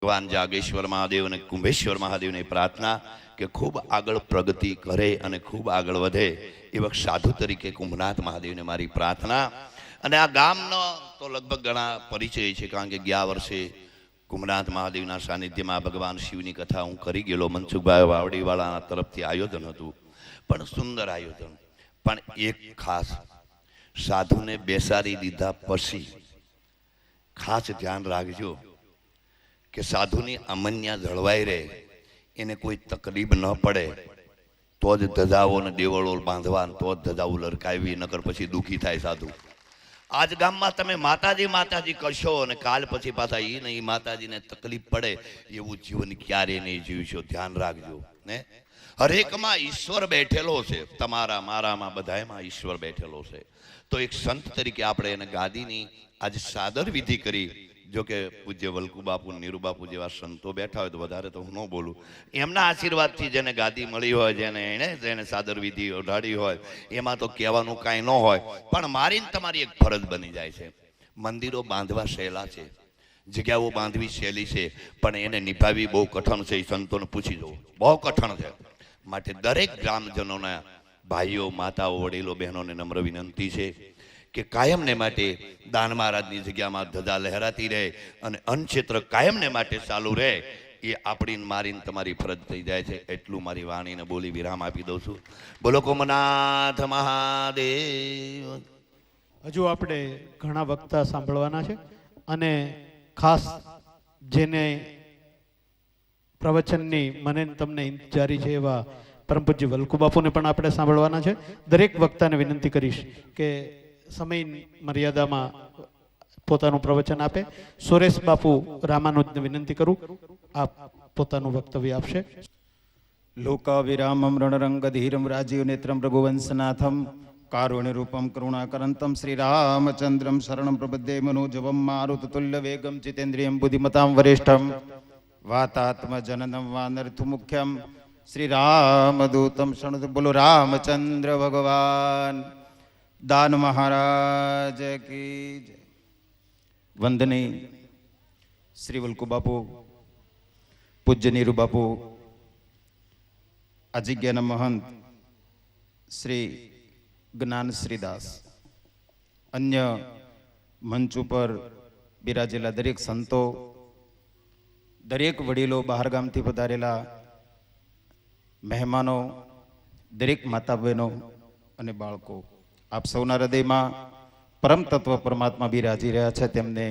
ભગવાન જાગેશ્વર મહાદેવ અને કુંભેશ્વર મહાદેવની પ્રાર્થના કે ખૂબ આગળ પ્રગતિ કરે અને ખૂબ આગળ વધે એવા સાધુ તરીકે કુંભનાથ મહાદેવને મારી પ્રાર્થના. અને આ ગામનો તો લગભગ ઘણા પરિચય છે, કારણ કે ગયા વર્ષે કુંભનાથ મહાદેવના સાનિધ્યમાં ભગવાન શિવની કથા હું કરી ગયેલો. મનસુખભાઈ વાવડીવાળાના તરફથી આયોજન હતું, પણ સુંદર આયોજન. પણ એક ખાસ સાધુને બેસાડી દીધા પછી ખાસ ધ્યાન રાખજો કે સાધુની અમન્યા જળવાઈ રહે, એને કોઈ તકલીફ ન પડે તો જ ધજાઓ અને દેવળો બાંધવા, તો જ ધજાઓ લરકાવી, નકર પછી દુઃખી થાય સાધુ. આજ ગામમાં તમે માતાજી માતાજી કરશો અને કાલ પછી પાછા એ નહીં માતાજીને તકલીફ પડે એવું જીવન ક્યારે નહીં જીવશો. ધ્યાન રાખજો ને. હરેકમાં ઈશ્વર બેઠેલો છે, તમારા મારામાં બધામાં ઈશ્વર બેઠેલો છે. તો એક સંત તરીકે આપણે એને ગાદીની આજે સાદર વિધિ કરી. જો કે પૂજ્ય વલ્કુ બાપુ, નીરુ બાપુ જેવા સંતો બેઠા હોય તો વધારે તો હું ન બોલું. એમના આશીર્વાદથી જેને ગાદી મળી હોય, જેને સાદર વિધિ ઓઢાડી હોય, એમાં તો કહેવાનું કાંઈ ન હોય. પણ મારી તમારી એક ફરજ બની જાય છે. મંદિરો બાંધવા સહેલા છે, જગ્યાઓ બાંધવી સહેલી છે, પણ એને નિભાવવી બહુ કઠણ છે. એ સંતોને પૂછી જવું, બહુ કઠણ છે. માટે દરેક ગ્રામજનોના ભાઈઓ, માતાઓ, વડીલો, બહેનોને નમ્ર વિનંતી છે કે કાયમને માટે દાન મહારાજની જગ્યામાં ધજા લહેરાતી રહે અને અન્નક્ષેત્ર કાયમને માટે ચાલુ રહે. એ આપણી મારીને તમારી ફરજ થઈ જાય છે. એટલું મારી વાણીને બોલી વિરામ આપી દઉં છું. બોલો કુંભનાથ મહાદેવ. હજુ આપણે ઘણા વક્તા સાંભળવાના છે અને ખાસ જેને પ્રવચનની મને તમને ઇંતજારી છે એવા પરમ પૂજ્ય વલ્કુ બાપુને પણ આપણે સાંભળવાના છે. દરેક વક્તાને વિનંતી કરીશ કે સમય મર્યાદામાં પોતાનું પ્રવચન આપે. સુરેશ બાપુ રામાનુજને વિનંતી કરું, આપ પોતાનું વક્તવ્ય આપશે. લોકાવિરામમ રણરંગધીરમ રાજીવ નેત્રમ રઘુવંશનાથમ કારુણ્ય રૂપમ કરુણાકરંતમ શ્રીરામચંદ્રમ શરણમ પ્રપદ્યે મનોજવમ મારુતતુલ્ય વેગમ જીતેન્દ્રિયમ બુદ્ધિમતામ વરિષ્ઠમ વાતાત્મ જનનમ વાનર્થુ મુખ્યમ શ્રીરામદૂતમ શણુ. બોલો રામચંદ્ર ભગવાન દાન મહારાજ કી જય. વંદનીય શ્રી વલ્કુ બાપુ, પૂજ્ય નીરુ બાપુ, આ જગ્યાના મહંત શ્રી જ્ઞાનશ્રીદાસ, અન્ય મંચ ઉપર બિરાજેલા દરેક સંતો, દરેક વડીલો, બહારગામથી પધારેલા મહેમાનો, દરેક માતા બહેનો અને બાળકો, આપ સૌના હૃદયમાં પરમ તત્વ પરમાત્મા બિરાજી રહ્યા છે. તેમને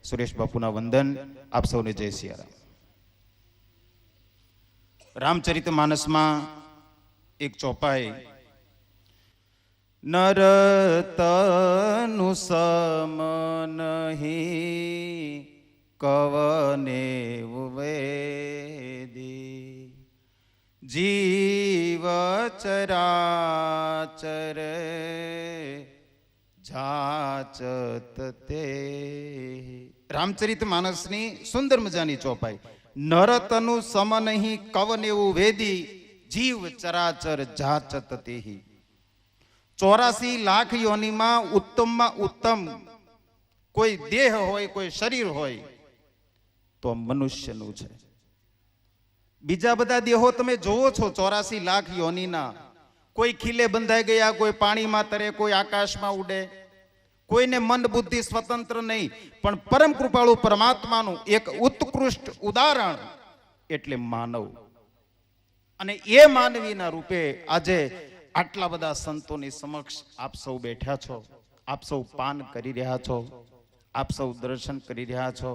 સુરેશ બાપુના વંદન. આપ સૌને જય સિયારામ. રામચરિત માનસમાં એક ચોપાઈ, નરતનુ સમ નહીં કવને વેદી જીવ ચરાચર જાચત તે. રામચરિત માનસની સુંદર મજાની ચોપાઈ. નરતનુ સમ નહીં કવન એવું વેદી જીવ ચરાચર જાચત તેહી. 84 લાખ યોનિમાં ઉત્તમમાં ઉત્તમ કોઈ દેહ હોય, કોઈ શરીર હોય તો મનુષ્યનું છે. બીજા બધા દેહો તમે જોવો છો 84 લાખ યોનિના, કોઈ ખીલે બંધાઈ ગયા, કોઈ પાણીમાં તરે, કોઈ આકાશમાં ઉડે, કોઈને મન બુદ્ધિ સ્વતંત્ર નહીં. પણ પરમ કૃપાળુ પરમાત્માનું એક ઉત્કૃષ્ટ ઉદાહરણ એટલે માનવ. અને એ માનવીના રૂપે આજે આટલા બધા સંતોની સમક્ષ આપ સૌ બેઠા છો, આપ સૌ પાન કરી રહ્યા છો, આપ સૌ દર્શન કરી રહ્યા છો.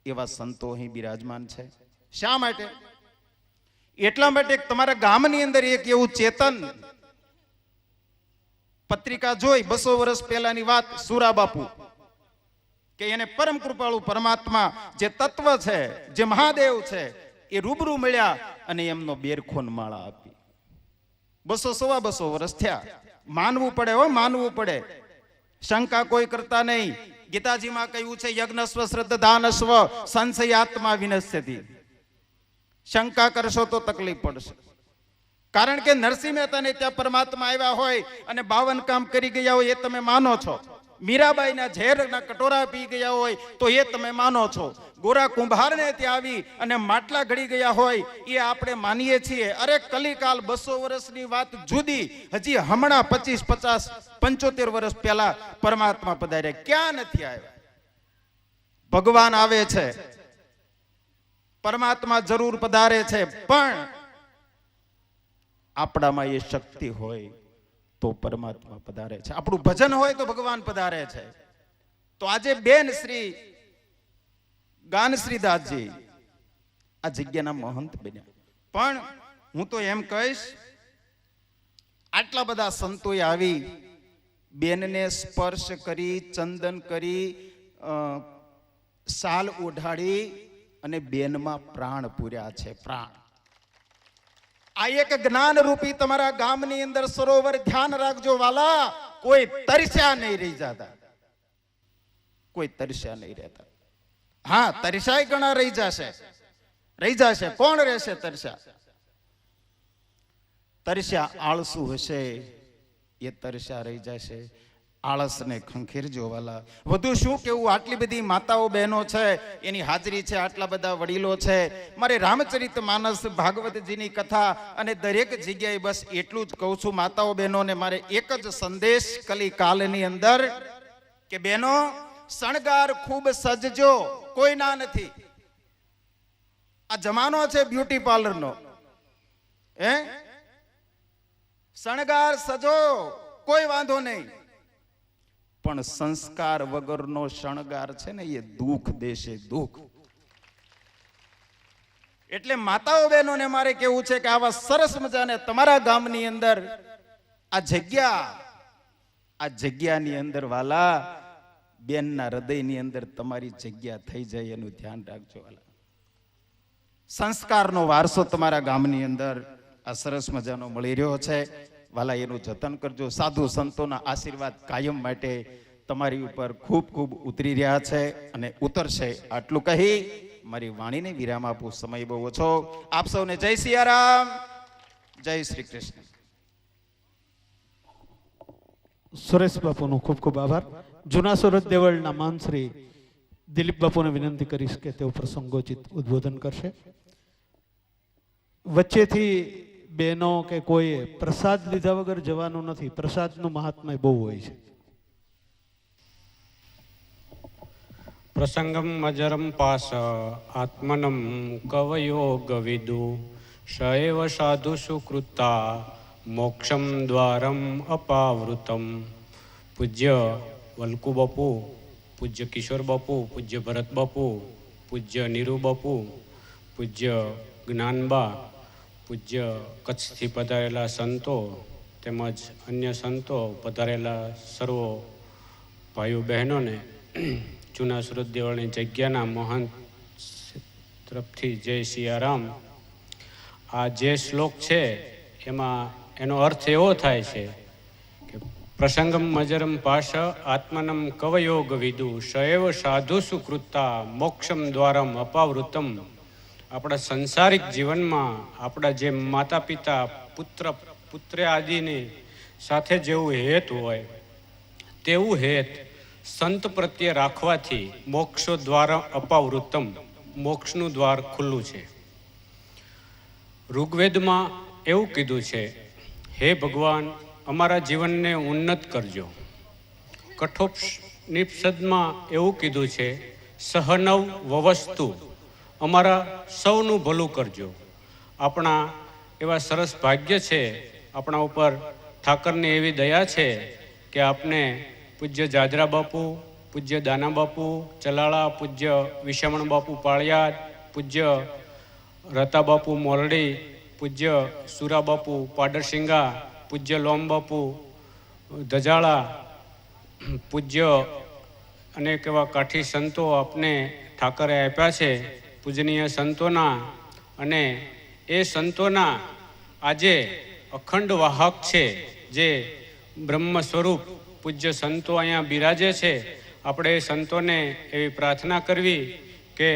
એવા સંતો અહીં બિરાજમાન છે. શા માટે? એટલા માટે તમારા ગામની અંદર એક એવું ચેતન, પત્રિકા જોઈ 200 વર્ષ પહેલાની વાત, સુરા બાપુ કે એને પરમ કૃપાળુ પરમાત્મા જે તત્વ છે, જે મહાદેવ છે, એ રૂબરૂ મળ્યા અને એમનો બેરખોન માળા આપી. 200-225 વર્ષ થયા. માનવું પડે, હો માનવું પડે, શંકા કોઈ કરતા નહીં. ગીતાજીમાં કહ્યું છે યજ્ઞસ્વ શ્રદ્ધાનસ્વ સંશયાત્મા વિનશ્યતિ. શંકા કરશો તો તકલીફ પડશે. કારણ કે નરસિંહ મહેતાને ત્યાં પરમાત્મા આવ્યા હોય અને 52 કામ કરી ગયા હોય એ તમે માનો છો. મીરાબાઈના ઝેરના કટોરા પી ગયા હોય તો એ તમે માનો છો. ગોરા કુંભારને ત્યાં આવી અને માટલા ઘડી ગયા હોય એ આપણે માનીએ છીએ. અરે કલિકાલ 200 વર્ષની વાત જુદી, હજી હમણાં 25, 50, 75 વર્ષ પહેલા પરમાત્મા પધાર્યા. ક્યાં નથી આવ્યા? ભગવાન આવે છે, પરમાત્મા જરૂર પધારે છે, પણ આપણામાં એ શક્તિ હોય તો પરમાત્મા પધારે છે. આપણું ભજન હોય તો ભગવાન પધારે છે. તો આજે બેન શ્રી ગાનશ્રી દાસજી આ જગ્યાના મહંત બન્યા. પણ હું તો એમ કહીશ, આટલા બધા સંતોએ આવી બેનને સ્પર્શ કરી, ચંદન કરી, શાલ ઓઢાડી અને બેનમાં પ્રાણ પૂર્યા છે. પ્રાણ. આ એક જ્ઞાન રૂપી તમારા ગામની અંદર સરોવર, ધ્યાન રાખજો વાલા, કોઈ તરસ્યા નહીં રહી જતા. કોઈ તરસ્યા નહીં રહેતા. હા, તરસ્યા ઘણા રહી જશે. કોણ રહેશે તરસ્યા? તરસ્યા આળસુ હશે એ તરસ્યા રહી જશે. આળસને ખંખેરજો વાલા. વધુ શું કેવું, આટલી બધી માતાઓ બહેનો છે, એની હાજરી છે, આટલા બધા વડીલો છે. મારે રામચરિત માનસ ભાગવતજીની કથા અને દરેક જગ્યાએ બસ એટલું જ કહું છું માતાઓ બહેનોને, મારે એક જ સંદેશ કલિકાલની અંદર કે બહેનો શણગાર ખૂબ સજજો. કોઈ ના નથી. આ જમાનો છે બ્યુટી પાર્લરનો. શણગાર સજો, કોઈ વાંધો નહીં, પણ સંસ્કાર વગરનો શણગાર છે ને એ દુઃખ દેશે, દુઃખ. એટલે માતાઓ બહેનોને મારે કેવું છે કે આવા સરસ મજાને તમારા ગામની અંદર આ જગ્યાની અંદર વાલા, બેનના હૃદયની અંદર તમારી જગ્યા થઈ જાય એનું ધ્યાન રાખજો વાલા. સંસ્કારનો વારસો તમારા ગામની અંદર આ સરસ મજાનો મળી રહ્યો છે વાલા, એનું જતન કરજો. સાધુ સંતોના આશીર્વાદ કાયમ માટે તમારી ઉપર ખૂબ ખૂબ ઉતરી રહ્યા છે અને ઉતરશે. આટલું કહી મારી વાણીને વિરામ આપું. સમય બહુ ઓછો. આપ સૌને જય સિયારામ, જય શ્રી કૃષ્ણ. સુરેશ બાપુનો ખૂબ ખૂબ આભાર. જૂના સુરત દેવળના માન શ્રી દિલીપ બાપુને વિનંતી કરીશ કે તેઓ પ્રસંગોચિત ઉદ્બોધન કરશે. વચ્ચેથી બહેનો કે કોઈએ પ્રસાદ લીધા વગર જવાનું નથી. પ્રસાદનું મહાત્મ્ય બહુ હોય છે. પ્રસંગમ મજરમ પાસ આત્મનમ કવયોગ વિદુ શૈવ સાધુ સુકૃતા મોક્ષમ દ્વારમ અપાવૃતમ. પૂજ્ય વલ્કુ બાપુ, પૂજ્ય કિશોર બાપુ, પૂજ્ય ભરત બાપુ, પૂજ્ય નીરુ બાપુ, પૂજ્ય જ્ઞાનબા, પૂજ્ય કચ્છથી પધારેલા સંતો તેમજ અન્ય સંતો, પધારેલા સર્વ ભાઈઓ બહેનોને જૂના સુરત દેવળની જગ્યાના મહંત તરફથી જય સિયારામ. આ જે શ્લોક છે એમાં એનો અર્થ એવો થાય છે કે પ્રસંગમ મજરમ પાશ આત્મનમ કવયોગ વિદુ શૈવ સાધુ સુકૃતા મોક્ષમ દ્વારમ અપાવૃતમ. આપણા સંસારિક જીવનમાં આપણા જે માતા પિતા, પુત્ર આદિની સાથે જેવું હેત હોય તેવું હેત સંત પ્રત્યે રાખવાથી મોક્ષો દ્વારા અપાવૃતમ, મોક્ષનું દ્વાર ખુલ્લું છે. ઋગ્વેદમાં એવું કીધું છે, હે ભગવાન અમારા જીવનને ઉન્નત કરજો. કઠોપનિષદમાં એવું કીધું છે, સહનવ વવસ્તુ, અમારા સૌનું ભલું કરજો. આપણા એવા સરસ ભાગ્ય છે, આપણા ઉપર ઠાકરની એવી દયા છે કે આપને પૂજ્ય જાજરા બાપુ, પૂજ્ય દાના બાપુ ચલાળા, પૂજ્ય વિષમણ બાપુ પાળિયાદ, પૂજ્ય રતા બાપુ મોરડી, પૂજ્ય સુરા બાપુ પાડરસિંગા, પૂજ્ય લોમ બાપુ ધજાળા, પૂજ્ય અનેક એવા કાઠી સંતો આપને ઠાકરે આપ્યા છે, પૂજનીય સંતોના. અને એ સંતોના આજે અખંડ વાહક છે જે બ્રહ્મ સ્વરૂપ પૂજ્ય સંતો અહીંયા બિરાજે છે. આપણે એ સંતોને એવી પ્રાર્થના કરવી કે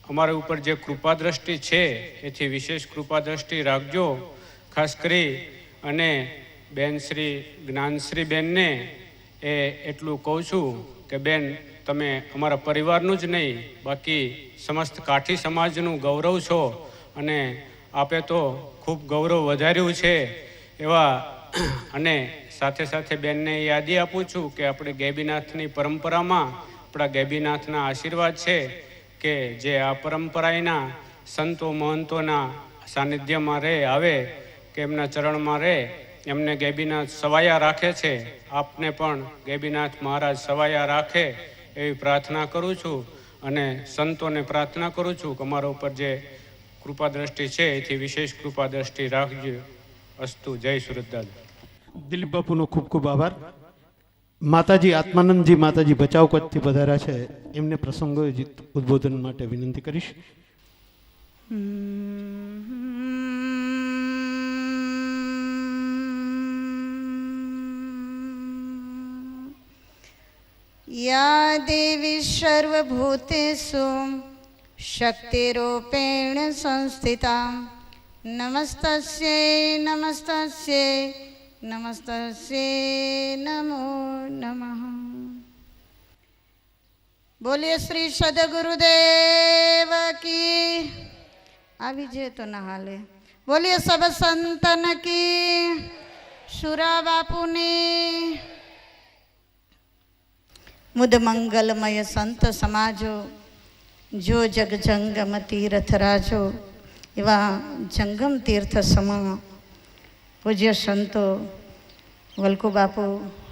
અમારા ઉપર જે કૃપા દ્રષ્ટિ છે એથી વિશેષ કૃપા દ્રષ્ટિ રાખજો. ખાસ કરી અને બેન શ્રી જ્ઞાનશ્રી બેનને એ એટલું કહું છું કે બેન, તમે અમારા પરિવારનું જ નહીં, બાકી સમસ્ત કાઠી સમાજનું ગૌરવ છો અને આપે તો ખૂબ ગૌરવ વધાર્યું છે એવા. અને સાથે સાથે બેનને યાદી આપું છું કે આપણે ગેબીનાથની પરંપરામાં આપણા ગેબીનાથના આશીર્વાદ છે કે જે આ પરંપરાના સંતો મહંતોના સાનિધ્યમાં રહે, આવે કે એમના ચરણમાં રહે, એમને ગેબીનાથ સવાયા રાખે છે. આપને પણ ગેબીનાથ મહારાજ સવાયા રાખે એવી પ્રાર્થના કરું છું અને સંતોને પ્રાર્થના કરું છું કે અમારા ઉપર જે કૃપા દ્રષ્ટિ છે એથી વિશેષ કૃપા દ્રષ્ટિ રાખજો. અસ્તુ. જય સુરતદાદા. દિલીપ બાપુનો ખૂબ ખૂબ આભાર. માતાજી આત્માનંદજી માતાજી બચાવ કચ્છથી પધાર્યા છે, એમને પ્રસંગોજિત ઉદ્બોધન માટે વિનંતી કરીશ. या देवी सर्वभूतेषु शक्तिरूपेण संस्थिता नमस्तस्यै नमस्तस्यै नमस्तस्यै नमो नमः. बोलिए श्री सदगुरुदेव की. આવી જે તો ના હાલે. બોલીએ સબ સંતન કી. સુરા બાપુની. મુદ મંગલમય સંત સમાજો, જો જગ જંગમ તીર્થ રાજો. એવા જંગમ તીર્થ સમા પૂજ્ય સંતો વલ્કુ બાપુ,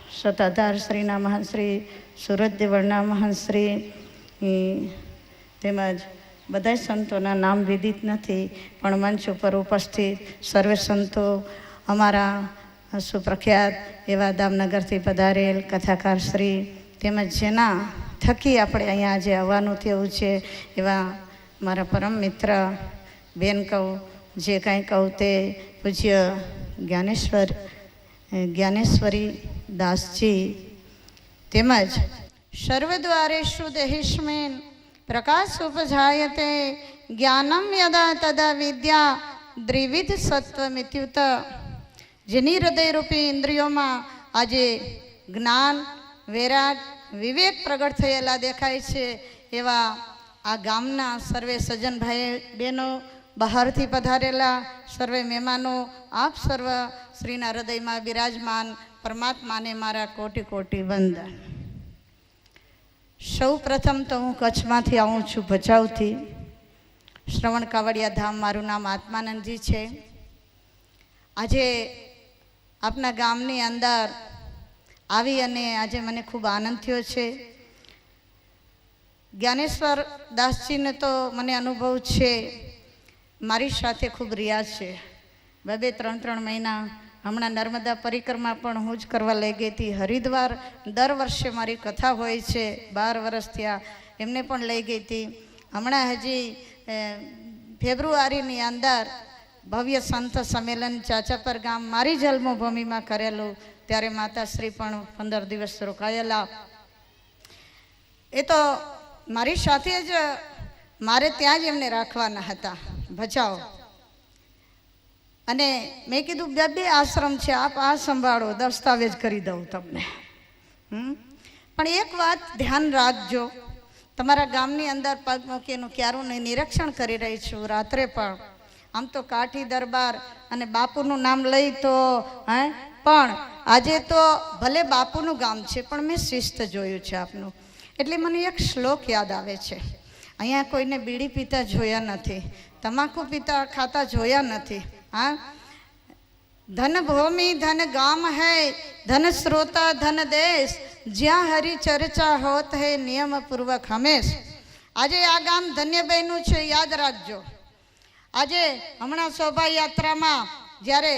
સતાધાર શ્રીના મહાશ્રી, સુરત દેવળના મહાશ્રી, તેમજ બધા સંતોના નામ વિદિત નથી, પણ મંચ ઉપર ઉપસ્થિત સર્વે સંતો, અમારા સુપ્રખ્યાત એવા દામનગરથી પધારેલ કથાકાર શ્રી, તેમજ જેના થકી આપણે અહીંયા આજે આવવાનું થયું છે એવા મારા પરમ મિત્ર બેન કહું, જે કાંઈ કહું તે પૂજ્ય જ્ઞાનેશ્વરી દાસજી, તેમજ સર્વદ્વારેષુ દેહિષ્મેન પ્રકાશ ઉપજાયતે જ્ઞાનમ યદા તદા વિદ્યા દ્વિવિધ સત્વમિત્યુત. જેની હૃદયરૂપી ઇન્દ્રિયોમાં આજે જ્ઞાન, વૈરાગ, વિવેક પ્રગટ થયેલા દેખાય છે એવા આ ગામના સર્વે સજ્જન ભાઈ બહેનો, બહારથી પધારેલા સર્વે મહેમાનો, આપ સર્વ શ્રીના હૃદયમાં બિરાજમાન પરમાત્માને મારા કોટી કોટી વંદન. સૌ પ્રથમ તો હું કચ્છમાંથી આવું છું, ભચાઉથી. શ્રવણ કાવડિયા ધામ, મારું નામ આત્માનંદજી છે. આજે આપના ગામની અંદર આવી અને આજે મને ખૂબ આનંદ થયો છે. જ્ઞાનેશ્વર દાસજીને તો મને અનુભવ છે, મારી સાથે ખૂબ રિયાઝ છે. 2-3 મહિના હમણાં નર્મદા પરિક્રમા પણ હું જ કરવા લઈ ગઈ હતી. હરિદ્વાર દર વર્ષે મારી કથા હોય છે, 12 વર્ષ થયા, એમને પણ લઈ ગઈ હતી. હમણાં હજી ફેબ્રુઆરીની અંદર ભવ્ય સંત સંમેલન ચાચાપર ગામ મારી જન્મભૂમિમાં કરેલું, ત્યારે માતાશ્રી પણ 15 દિવસ રોકાયેલા. એ તો મારી સાથે જ મારે ત્યાં જ એમને રાખવાના હતા, ભચાઉ. અને મેં કીધું 2 આશ્રમ છે, આપ આ સંભાળો, દસ્તાવેજ કરી દઉં તમને. પણ એક વાત ધ્યાન રાખજો, તમારા ગામની અંદર પગ મૂકીનું ક્યારું નિરીક્ષણ કરી રહી છું રાત્રે પણ. આમ તો કાઠી દરબાર અને બાપુનું નામ લઈ તો પણ આજે તો ભલે બાપુનું ગામ છે, પણ મેં શિસ્ત જોયું છે આપનું, એટલે મને એક શ્લોક યાદ આવે છે. અહીંયા કોઈને બીડી પીતા જોયા નથી, તમાકુ પીતા ખાતા જોયા નથી. હા, ધન ભૂમિ ધન ગામ હૈ, ધન શ્રોતા ધન દેશ, જ્યાં હરી ચર્ચા હોત હૈ નિયમ પૂર્વક હંમેશ. આજે આ ગામ ધન્યબેનનું છે, યાદ રાખજો. આજે હમણાં શોભાયાત્રામાં જ્યારે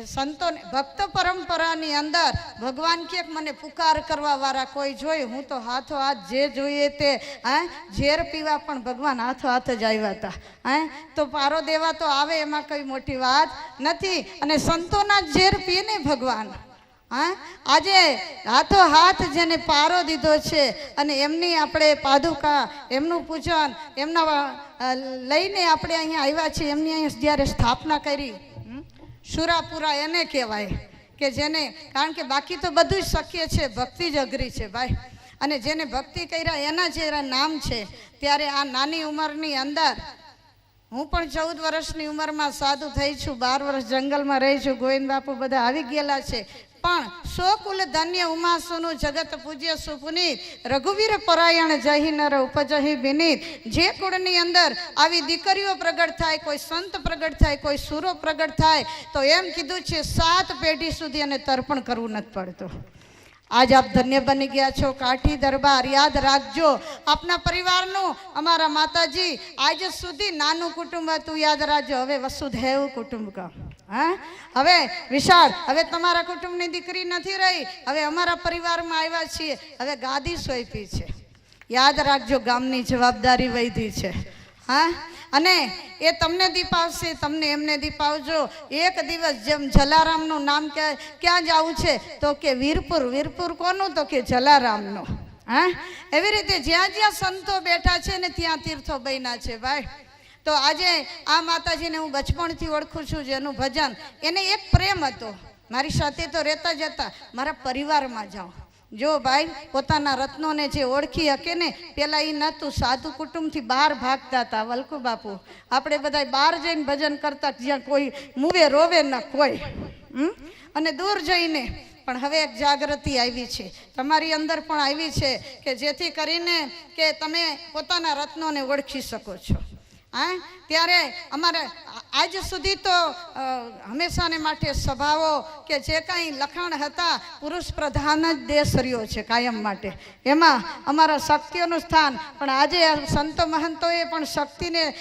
સંતો ભક્ત પરંપરાની અંદર ભગવાન કે મને પુકાર કરવા વાળા કોઈ જોઈ, હું તો હાથો હાથ જે જોઈએ તે ઝેર પીવા પણ ભગવાન હાથો હાથ જ આવ્યા હતા. તો પારો દેવા તો આવે, એમાં કઈ મોટી વાત નથી. અને સંતોના ઝેર પીએ ને ભગવાન. આજે હાથો હાથ જેને પારો દીધો છે અને એમની આપણે પાદુકા, એમનું પૂજન, એમના લઈને આપણે અહીંયા આવ્યા છીએ. એમની અહીંયા જ્યારે સ્થાપના કરી, સુરાપુરા એને કહેવાય. કે જેને, કારણ કે બાકી તો બધું જ શક્ય છે, ભક્તિ જ અઘરી છે ભાઈ. અને જેને ભક્તિ કર્યા એના જે નામ છે. ત્યારે આ નાની ઉંમરની અંદર હું પણ 14 વર્ષની ઉંમરમાં સાધુ થઈ છું, 12 વર્ષ જંગલમાં રહી છું, ગોવિંદ બાપુ બધા આવી ગયેલા છે. પણ સો કુલ ધન્ય ઉમાસુનું જગત પૂજ્ય સુપુનીત રઘુવીર પરાયણ જહી નર ઉપજહી વિનીત. જે કુળની અંદર આવી દીકરીઓ પ્રગટ થાય, કોઈ સંત પ્રગટ થાય, કોઈ સુરો પ્રગટ થાય, તો એમ કીધું છે 7 પેઢી સુધી એને તર્પણ કરવું નથી પડતું. આજ આપ ધન્ય બની ગયા છો. કાઠી દરબાર યાદ રાખજો, આપના પરિવારનું, અમારા માતાજી આજ સુધી નાનું કુટુંબ હતું, યાદ રાખજો. હવે વસુધૈવ કુટુંબ કા, હા, હવે વિશાળ, હવે તમારા કુટુંબની દીકરી નથી રહી, હવે અમારા પરિવારમાં આવ્યા છીએ, હવે ગાદી સોંપી છે. યાદ રાખજો, ગામની જવાબદારી વૈધી છે. હા, અને એ તમને દીપાવશે, તમને એમને દીપાવજો. એક દિવસ જેમ જલારામનું નામ ક્યાં જવું છે, તો કે વીરપુર. વીરપુર કોનું? તો કે જલારામનું. હા, એવી રીતે જ્યાં જ્યાં સંતો બેઠા છે ને ત્યાં તીર્થો બન્યા છે ભાઈ. તો આજે આ માતાજીને હું બચપણથી ઓળખું છું, જેનું ભજન, એને એક પ્રેમ હતો, મારી સાથે તો રહેતા જ હતા, મારા પરિવારમાં જાઓ. જો ભાઈ પોતાના રત્નોને જે ઓળખી શકે ને, પેલા એ નહોતું, સાધુ કુટુંબથી બહાર ભાગતા હતા વલ્કુ બાપુ. આપણે બધા બહાર જઈને ભજન કરતા, જ્યાં કોઈ મુવે રોવે ન કોઈ, અને દૂર જઈને. પણ હવે એક જાગૃતિ આવી છે, તમારી અંદર પણ આવી છે, કે જેથી કરીને કે તમે પોતાના રત્નોને ઓળખી શકો છો. હા, ત્યારે અમારે આજ સુધી તો હંમેશાને માટે સભાઓ કે જે કાંઈ લખાણ હતા, પુરુષ પ્રધાન જ દેશ રહ્યો છે કાયમ માટે. એમાં અમારા શક્તિઓનું સ્થાન, પણ આજે સંતો મહંતોએ પણ શક્તિને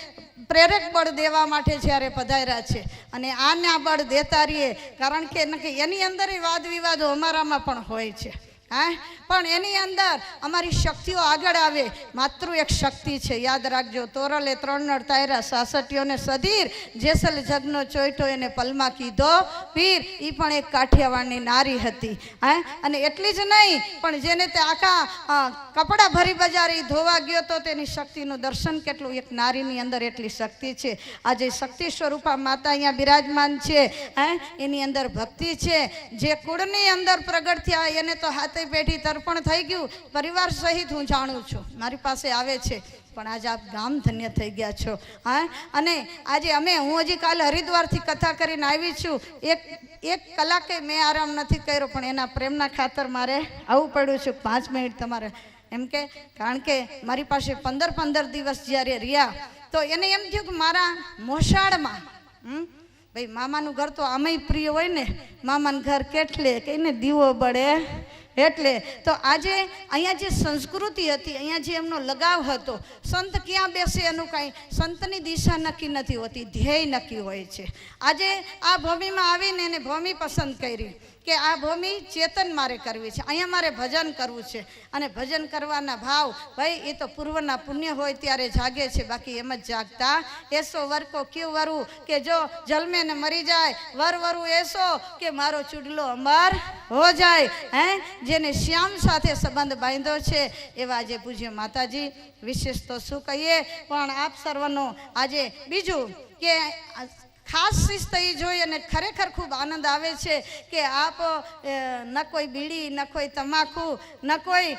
પ્રેરક બળ દેવા માટે જ્યારે પધાર્યા છે, અને આના બળ દેતા રહીએ, કારણ કે એની અંદર વાદ વિવાદો અમારામાં પણ હોય છે. હા, પણ એની અંદર અમારી શક્તિઓ આગળ આવે. માત્ર એક શક્તિ છે, યાદ રાખજો. તોરલે 3 નળ તાયરા, સાસટીઓને સધીર, જેસલ જગનો ચોઈટો એને પલમાં કીધો પીર. એ પણ એક કાઠિયાવાડની નારી હતી. હા, અને એટલી જ નહીં, પણ જેને તે આખા કપડાં ભરી બજારે ધોવા ગયો તો તેની શક્તિનું દર્શન કેટલું, એક નારીની અંદર એટલી શક્તિ છે. આજે શક્તિ સ્વરૂપા માતા અહીંયા બિરાજમાન છે. હા, એની અંદર ભક્તિ છે. જે કુળની અંદર પ્રગટ થયા એને તો હાથે પેઢી તર્પણ થઈ ગયું, પરિવાર સહિત હું જાણું છું, મારી પાસે આવે છે. પણ આજે આપ ગામ ધન્ય થઈ ગયા છો. હા, અને આજે હું હજી કાલે હરિદ્વારથી કથા કરીને આવી છું. એક કલાકે મેં આરામ નથી કર્યો, પણ એના પ્રેમના ખાતર મારે આવવું પડ્યું છે. 5 મિનિટ તમારે એમ કે, કારણ કે મારી પાસે 15 દિવસ જ્યારે રહ્યા, તો એને એમ થયું કે મારા મોસાળમાં, ભાઈ મામાનું ઘર તો આમાંય પ્રિય હોય ને, મામાનું ઘર કેટલે કહીને દીવો બળે. એટલે તો આજે અહીંયા જે સંસ્કૃતિ હતી, અહીંયા જે એમનો લગાવ હતો, સંત ક્યાં બેસે એનું કાંઈ સંતની દિશા નક્કી નથી હોતી, ધ્યેય નક્કી હોય છે. આજે આ ભૂમિમાં આવીને એને ભૂમિ પસંદ કરી કે આ ભૂમિ ચેતન મારે કરવી છે, અહીંયા મારે ભજન કરવું છે. અને ભજન કરવાના ભાવ ભાઈ એ તો પૂર્વના પુણ્ય હોય ત્યારે જાગે છે, બાકી એમ જ જાગતા. એસો વરકો ક્યું વરું, કે જો જલમે ને મરી જાય, વરું એસો કે મારો ચૂડલો અમર હો જાય. હે, જેને શ્યામ સાથે સંબંધ બાંધ્યો છે એવા આજે પૂજ્ય માતાજી. વિશેષ તો શું કહીએ, પણ આપ સર્વનો આજે બીજું કે ખાસ શિસ્ત એ જોઈ અને ખરેખર ખૂબ આનંદ આવે છે કે આપ ન કોઈ બીડી, ન કોઈ તમાકુ, ન કોઈ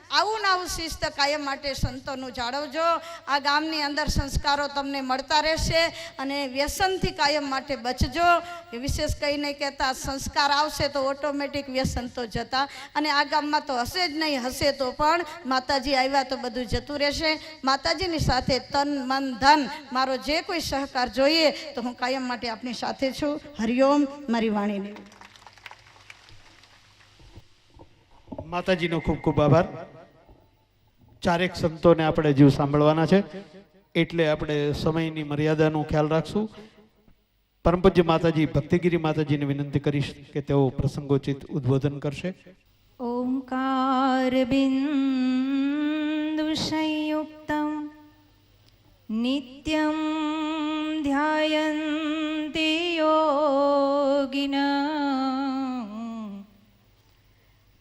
આવું ને આવું શિસ્ત કાયમ માટે સંતોનું જાળવજો. આ ગામની અંદર સંસ્કારો તમને મળતા રહેશે, અને વ્યસનથી કાયમ માટે બચજો. એ વિશેષ કંઈ નહીં કહેતા, સંસ્કાર આવશે તો ઓટોમેટિક વ્યસન તો જતા, અને આ ગામમાં તો હશે જ નહીં, હશે તો પણ માતાજી આવ્યા તો બધું જતું રહેશે. માતાજીની સાથે તન મન ધન મારો જે કોઈ સહકાર જોઈએ તો હું કાયમ માટે આપની સાથે છું. હરિઓમ. મારી વાણીને માતાજીનો ખૂબ ખૂબ આભાર. 4 સંતોને આપણે જીવ સાંભળવાના છે, એટલે આપણે સમયની મર્યાદાનો ખ્યાલ રાખશું. પરમ પૂજ્ય માતાજી ભક્તિગીરી માતાજીને વિનંતી કરીશ કે તેઓ પ્રસંગોચિત ઉદ્બોધન કરશે. ઓમકાર બિંદુ સંયુક્તમ નિત્યમ ધ્યાયન્તિ યોગિના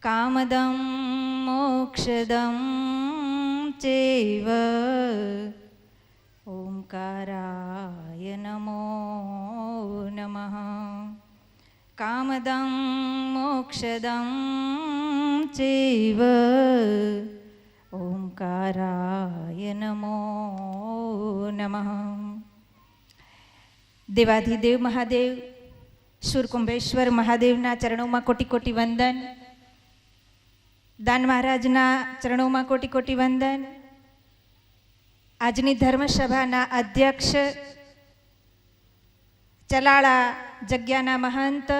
કામદં મોક્ષદં ચૈવ ઓમકારાય નમો નમઃ. કામદં મોક્ષદં ચૈવ ઓમકારાય નમો નમઃ. દેવાધિદેવ મહાદેવ શૂરકુંભેશ્વર મહાદેવના ચરણોમાં કોટી કોટી વંદન. દાન મહારાજના ચરણોમાં કોટી કોટી વંદન. આજની ધર્મસભાના અધ્યક્ષ, ચલાળા જગ્યાના મહંત,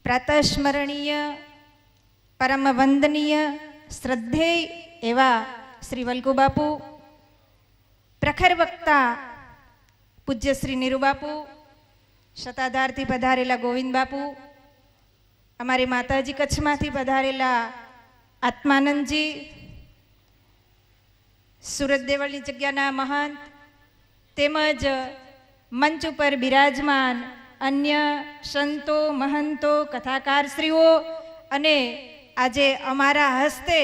પ્રાતસ્મરણીય, પરમ વંદનીય, શ્રદ્ધેય એવા શ્રી વલ્કુ બાપુ, પ્રખર વક્તા પૂજ્ય શ્રી નીરુબાપુ, શતાધારથી પધારેલા ગોવિંદ બાપુ, અમારી માતાજી કચ્છમાંથી પધારેલા આત્માનંદજી, સુરત દેવળની જગ્યાના મહંત, તેમજ મંચ ઉપર બિરાજમાન અન્ય સંતો, મહંતો, કથાકારશ્રીઓ અને આજે અમારા હસ્તે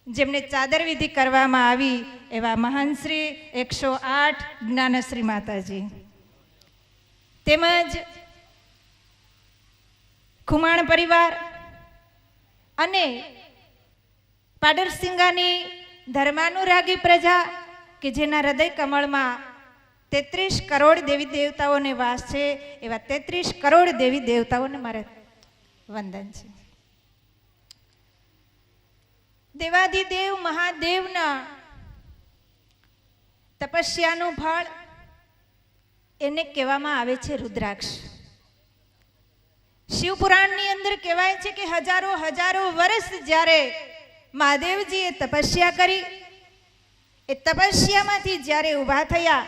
જેમને ચાદર વિધિ કરવામાં આવી એવા મહંતશ્રી 108 જ્ઞાનશ્રી માતાજી, તેમજ ખુમાણ પરિવાર અને પાડરસિંગાની ધર્માનુરાગી પ્રજા કે જેના હૃદય કમળમાં 33 કરોડ દેવી દેવતાઓને વાસ છે એવા 33 કરોડ દેવી દેવતાઓને મારે વંદન છે. દેવાધિદેવ મહાદેવના તપસ્યાનું ફળ એને કહેવામાં આવે છે રુદ્રાક્ષ. શિવપુરાણની અંદર કહેવાય છે કે હજારો હજારો વર્ષ જ્યારે મહાદેવજીએ તપસ્યા કરી, એ તપસ્યામાંથી જ્યારે ઊભા થયા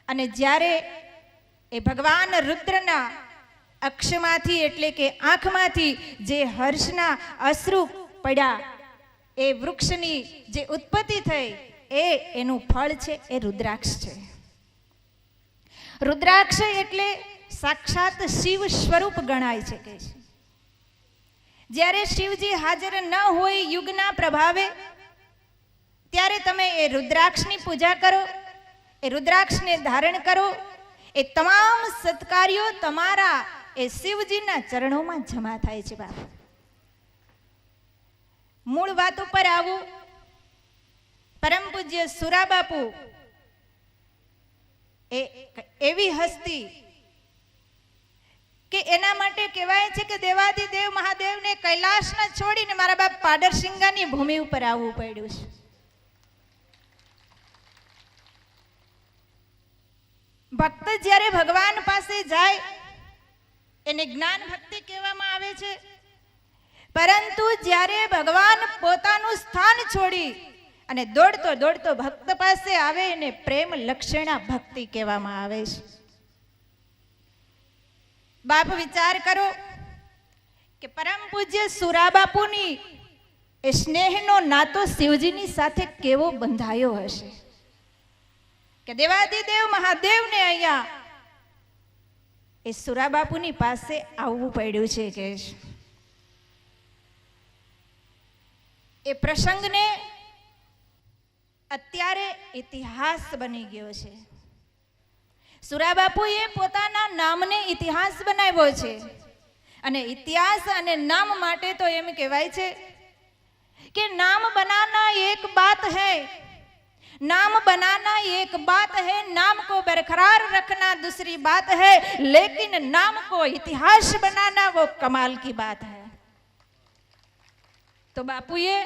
અને જ્યારે એ ભગવાન રુદ્રના અક્ષમાંથી એટલે કે આંખમાંથી જે હર્ષના અશ્રુ પડ્યા, એ વૃક્ષની જે ઉત્પત્તિ થઈ એનું ફળ છે એ રુદ્રાક્ષ છે. રુદ્રાક્ષ એટલે સાક્ષાત શિવ સ્વરૂપ ગણાય છે કે જ્યારે શિવજી હાજર ન હોય યુગના પ્રભાવે, ત્યારે તમે એ રુદ્રાક્ષની પૂજા કરો, એ રુદ્રાક્ષને ધારણ કરો, એ તમામ સત્કાર્યો તમારા એ શિવજીના ચરણોમાં જમા થાય છે. બાપ, મૂળ વાત ઉપર આવું. પરમ પૂજ્ય સુરાબાપુ એ એવી હસ્તી કે એના માટે કહેવાય છે કે દેવાધિદેવ મહાદેવને કૈલાસના છોડીને મારા બાપ પાડરસિંગાની ભૂમિ ઉપર આવવું પડ્યું છે. ભક્ત જ્યારે ભગવાન પાસે જાય એને જ્ઞાન ભક્તિ કહેવામાં આવે છે, પરંતુ જ્યારે ભગવાન પોતાનું સ્થાન છોડી અને દોડતો દોડતો ભક્ત પાસે આવે એને પ્રેમ લક્ષણા ભક્તિ કહેવામાં આવે છે. બાપ વિચાર કરો કે પરમ પૂજ્ય સુરાબાપુની એ સ્નેહનો નાતો શિવજીની સાથે કેવો બંધાયો હશે કે દેવાધિદેવ મહાદેવને અહીંયા એ સુરાબાપુની પાસે આવવું પડ્યું છે કે એ પ્રસંગને અત્યારે ઇતિહાસ બની ગયો છે. સુરાબાપુએ પોતાના નામને ઇતિહાસ બનાવ્યો છે અને ઇતિહાસ અને નામ માટે તો એમ કહેવાય છે કે નામ બનાના એક બાત है, नाम बनाना एक बात है, नाम को बरकरार रखना दूसरी बात है, लेकिन नाम को इतिहास बनाना वो कमाल की बात है. तो बापुए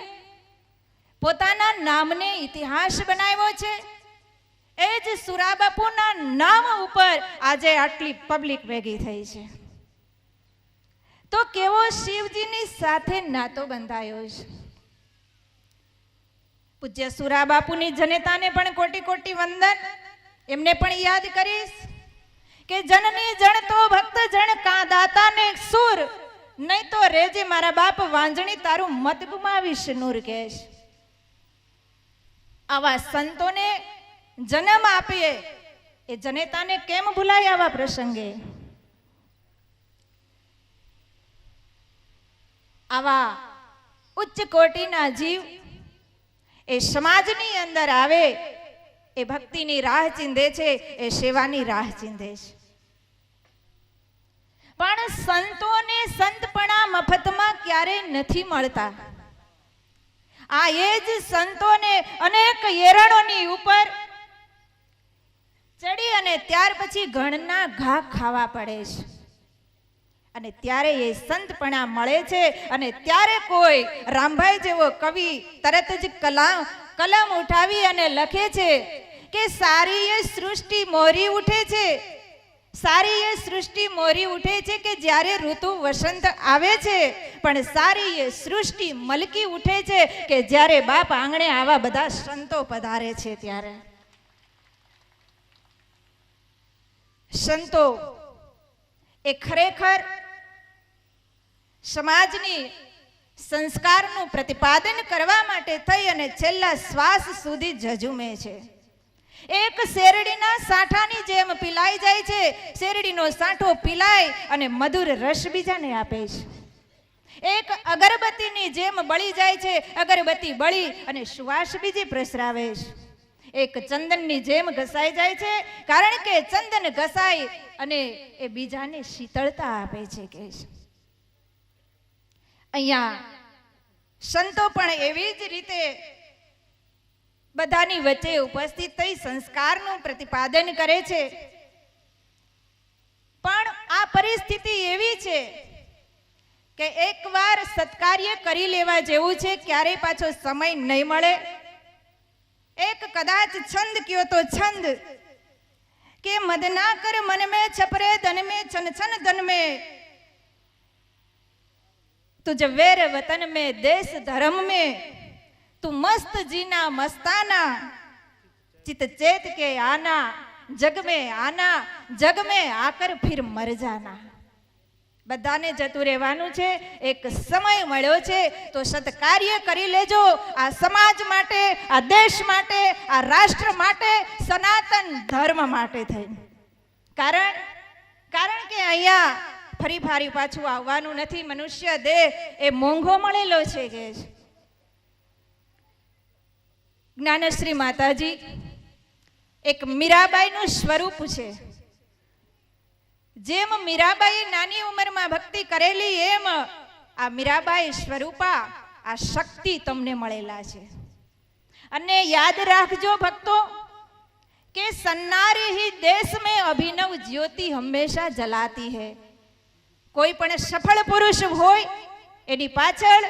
પોતાના નામને ઇતિહાસ બનાવ્યો છે. એ જ સુરાબાપુના નામ ઉપર આજે આટલી પબ્લિક ભેગી થઈ છે. તો કેવો શિવજીની સાથે નાતો બંધાયો છે. પૂજ્ય સુરાબાપુની જનતાને પણ કોટી કોટી વંદન. એમને પણ યાદ કરીશ કે જનની જણ તો ભક્ત જણ કા દાતાને સુર, નહીં તો રેજે મારા બાપ વાંજણી તારું મત ગુમાવીશ નૂર કહેશ. આવા સંતોને જન્મ આપીએ એ જનેતાને કેમ ભૂલાય આવા પ્રસંગે. આવા ઉચ્ચ કોટીના જીવ એ સમાજની અંદર આવે એ ભક્તિની રાહ ચીંધે છે, એ સેવાની રાહ ચીંધે છે. પણ સંતોને સંતપણા મફતમાં ક્યારેય નથી મળતા. આ એ જ સંતોને અનેક એરણોની ઉપર ચડી અને ત્યાર પછી ઘણના ઘા ખાવા પડે છે અને ત્યારે એ સંતપણા મળે છે. અને ત્યારે કોઈ રામભાઈ જેવો કવિ તરત જ કલમ ઉઠાવી અને લખે છે કે સારી એ સૃષ્ટિ મોરી ઉઠે છે, સારી એ સૃષ્ટિ મોરી ઉઠે છે કે જ્યારે ઋતુ વસંત આવે છે, પણ સારી એ સૃષ્ટિ મલકી ઉઠે છે કે જ્યારે બાપ આંગણે આવા બધા સંતો પધારે છે ત્યારે. સંતો એ ખરેખર સમાજની સંસ્કારનું પ્રતિપાદન કરવા માટે થઈ અને છેલ્લા શ્વાસ સુધી ઝઝુમે છે. એક શેરડીના સાંઠાની જેમ પીલાઈ જાય છે, શેરડીનો સાંઠો પીલાય અને મધુર રસ બીજાને આપે છે. એક અગરબત્તીની જેમ બળી જાય છે, અગરબત્તી બળી અને સુવાસ બીજી પ્રસરાવે છે. એક ચંદનની જેમ ઘસાઈ જાય છે, કારણ કે ચંદન ઘસાય અને એ બીજાને શીતળતા આપે છે કે અહીંયા સંતો પણ એવી જ રીતે બધાની વચ્ચે ઉપસ્થિત થઈ સંસ્કારનું પ્રતિપાદન કરે છે. પણ આ પરિસ્થિતિ એવી છે કે એકવાર સત્કાર્ય કરી લેવા જેવું છે, ક્યારેય પાછો સમય નહીં મળે. એક કદાચ છંદ કયો તો છંદ કે મદના કર મન में छपरे धन में छन छन धन में तुझ वेर वतन में देश धर्म में तू मस्त जीना मस्ताना चित चेत के आना जग में आना जग में आकर फिर मर जाना. બધાને જતું રહેવાનું છે, એક સમય મળ્યો છે તો સત્કાર્ય કરી લેજો આ સમાજ માટે, આ દેશ માટે, આ રાષ્ટ્ર માટે, સનાતન ધર્મ માટે થઈ. કારણ કે અહીંયા ફરી ફારી પાછું આવવાનું નથી. મનુષ્ય દેહ એ મોંઘો મળેલો છે કે જ્ઞાનશ્રી માતાજી એક મીરાબાઈનું સ્વરૂપ છે. જેમ મીરાબાઈએ નાની ઉંમરમાં ભક્તિ કરેલી એમ આ મીરાબાઈ સ્વરૂપા આ શક્તિ તમને મળેલા છે. અને યાદ રાખજો ભક્તો કે સન્નારી ही देश में अभिनव ज्योति हमेशा जलाती है. કોઈ પણ સફળ પુરુષ હોય એની પાછળ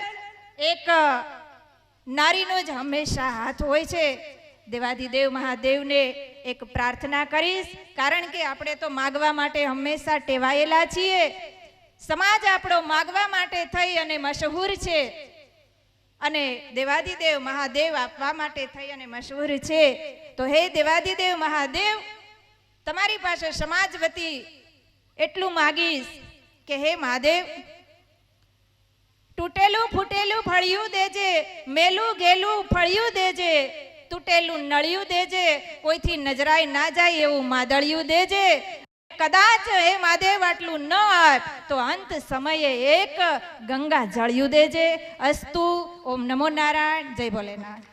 એક નારીનો જ હંમેશા હાથ હોય છે. દેવાધિદેવ મહાદેવને એક પ્રાર્થના કરીશ, કારણ કે આપણે તો માગવા માટે હંમેશા ટેવાયેલા છીએ. સમાજ આપણો માગવા માટે થઈ અને મશહૂર છે અને દેવાધિદેવ મહાદેવ આપવા માટે થઈ અને મશહૂર છે. તો હે દેવાધિદેવ મહાદેવ, તમારી પાસે સમાજ વતી એટલું માગીશ કે હે મહાદેવ, તૂટેલું ફૂટેલું ફળિયું દેજે, મેલું ગેલું ફળિયું દેજે, તૂટેલું નળિયું દેજે, કોઈથી નજરાય ના જાય એવું માદળિયું દેજે. કદાચ હે મહાદેવ આટલું ન આપ તો અંત સમયે એક ગંગા જળિયું દેજે. અસ્તુ. ઓમ નમો નારાયણ. જય ભોલેનાથ.